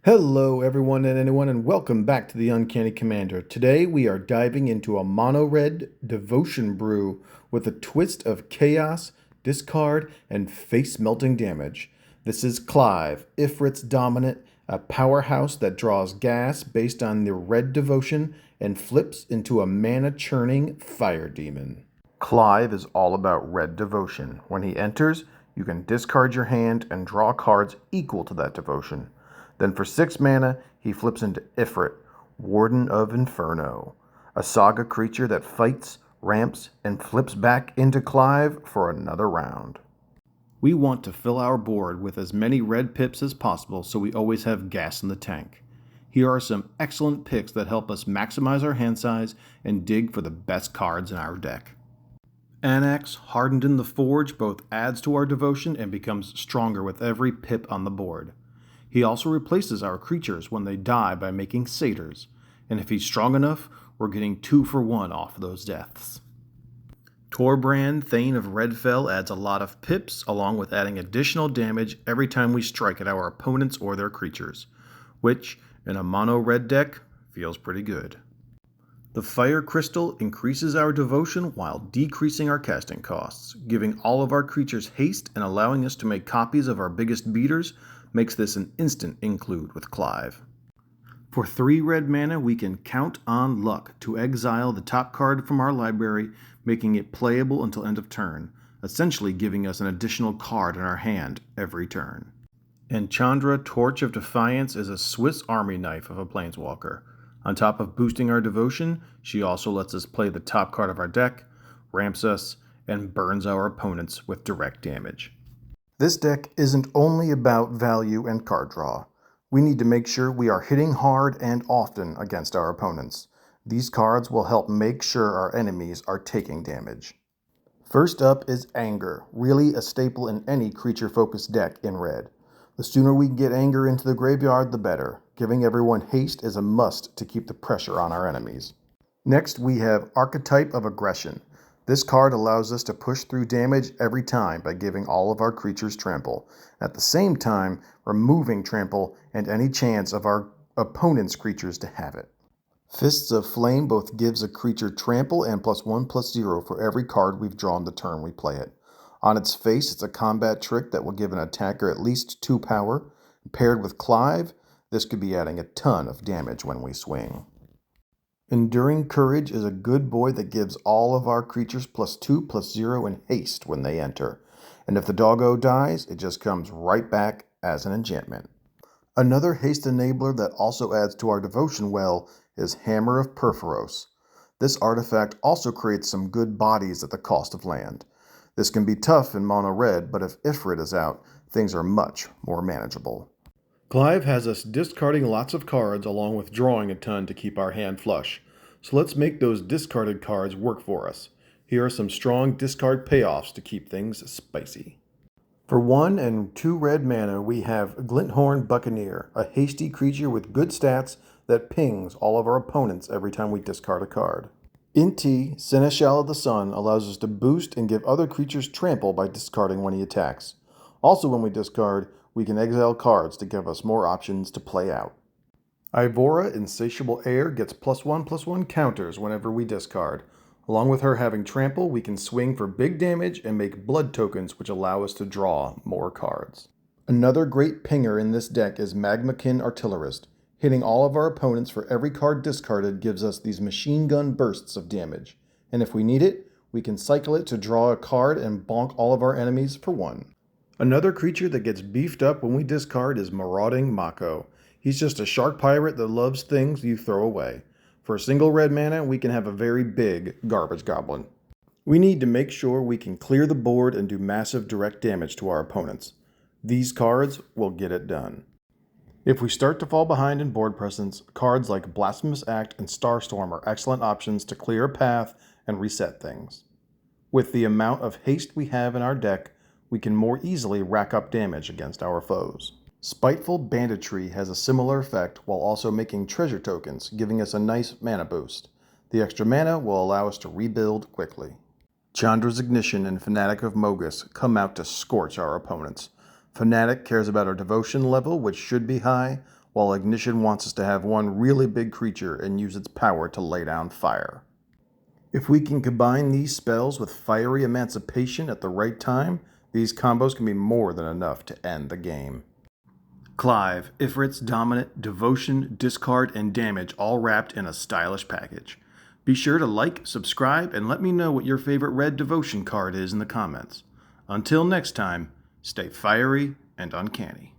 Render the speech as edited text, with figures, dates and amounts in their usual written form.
Hello, everyone and anyone, and welcome back to the Uncanny Commander. Today we are diving into a mono red devotion brew with a twist of chaos, discard, and face melting damage. This is Clive, Ifirit's dominant, a powerhouse that draws gas based on the red devotion and flips into a mana churning fire demon. Clive is all about red devotion. When he enters, you can discard your hand and draw cards equal to that devotion. Then for 6 mana, he flips into Ifirit, Warden of Inferno, a saga creature that fights, ramps, and flips back into Clive for another round. We want to fill our board with as many red pips as possible so we always have gas in the tank. Here are some excellent picks that help us maximize our hand size and dig for the best cards in our deck. Anax, hardened in the forge, both adds to our devotion and becomes stronger with every pip on the board. He also replaces our creatures when they die by making satyrs, and if he's strong enough, we're getting 2 for 1 off those deaths. Torbrand, Thane of Redfell, adds a lot of pips, along with adding additional damage every time we strike at our opponents or their creatures, which, in a mono red deck, feels pretty good. The Fire Crystal increases our devotion while decreasing our casting costs. Giving all of our creatures haste and allowing us to make copies of our biggest beaters makes this an instant include with Clive. For 3 red mana, we can count on luck to exile the top card from our library, making it playable until end of turn, essentially giving us an additional card in our hand every turn. And Chandra, Torch of Defiance, is a Swiss Army knife of a planeswalker. On top of boosting our devotion, she also lets us play the top card of our deck, ramps us, and burns our opponents with direct damage. This deck isn't only about value and card draw. We need to make sure we are hitting hard and often against our opponents. These cards will help make sure our enemies are taking damage. First up is Anger, really a staple in any creature-focused deck in red. The sooner we can get Anger into the graveyard, the better. Giving everyone haste is a must to keep the pressure on our enemies. Next, we have Archetype of Aggression. This card allows us to push through damage every time by giving all of our creatures trample, at the same time removing trample and any chance of our opponent's creatures to have it. Fists of Flame both gives a creature trample and +1/+0 for every card we've drawn the turn we play it. On its face, it's a combat trick that will give an attacker at least 2 power. Paired with Clive, this could be adding a ton of damage when we swing. Enduring Courage is a good boy that gives all of our creatures +2/+0 in haste when they enter. And if the doggo dies, it just comes right back as an enchantment. Another haste enabler that also adds to our devotion well is Hammer of Perforos. This artifact also creates some good bodies at the cost of land. This can be tough in mono red, but if Ifirit is out, things are much more manageable. Clive has us discarding lots of cards along with drawing a ton to keep our hand flush. So let's make those discarded cards work for us. Here are some strong discard payoffs to keep things spicy. For 1 and 2 red mana, we have Glinthorn Buccaneer, a hasty creature with good stats that pings all of our opponents every time we discard a card. Inti, Seneschal of the Sun, allows us to boost and give other creatures trample by discarding when he attacks. Also when we discard, we can exile cards to give us more options to play out. Ivora, Insatiable Air, gets +1/+1 counters whenever we discard. Along with her having trample, we can swing for big damage and make blood tokens which allow us to draw more cards. Another great pinger in this deck is Magmakin Artillerist. Hitting all of our opponents for every card discarded gives us these machine gun bursts of damage. And if we need it, we can cycle it to draw a card and bonk all of our enemies for 1. Another creature that gets beefed up when we discard is Marauding Mako. He's just a shark pirate that loves things you throw away. For a single red mana, we can have a very big garbage goblin. We need to make sure we can clear the board and do massive direct damage to our opponents. These cards will get it done. If we start to fall behind in board presence, cards like Blasphemous Act and Starstorm are excellent options to clear a path and reset things. With the amount of haste we have in our deck, we can more easily rack up damage against our foes. Spiteful Banditry has a similar effect while also making treasure tokens, giving us a nice mana boost. The extra mana will allow us to rebuild quickly. Chandra's Ignition and Fanatic of Mogus come out to scorch our opponents. Fanatic cares about our devotion level, which should be high, while Ignition wants us to have one really big creature and use its power to lay down fire. If we can combine these spells with Fiery Emancipation at the right time, these combos can be more than enough to end the game. Clive, Ifirit's dominant, devotion, discard, and damage all wrapped in a stylish package. Be sure to like, subscribe, and let me know what your favorite red devotion card is in the comments. Until next time, stay fiery and uncanny.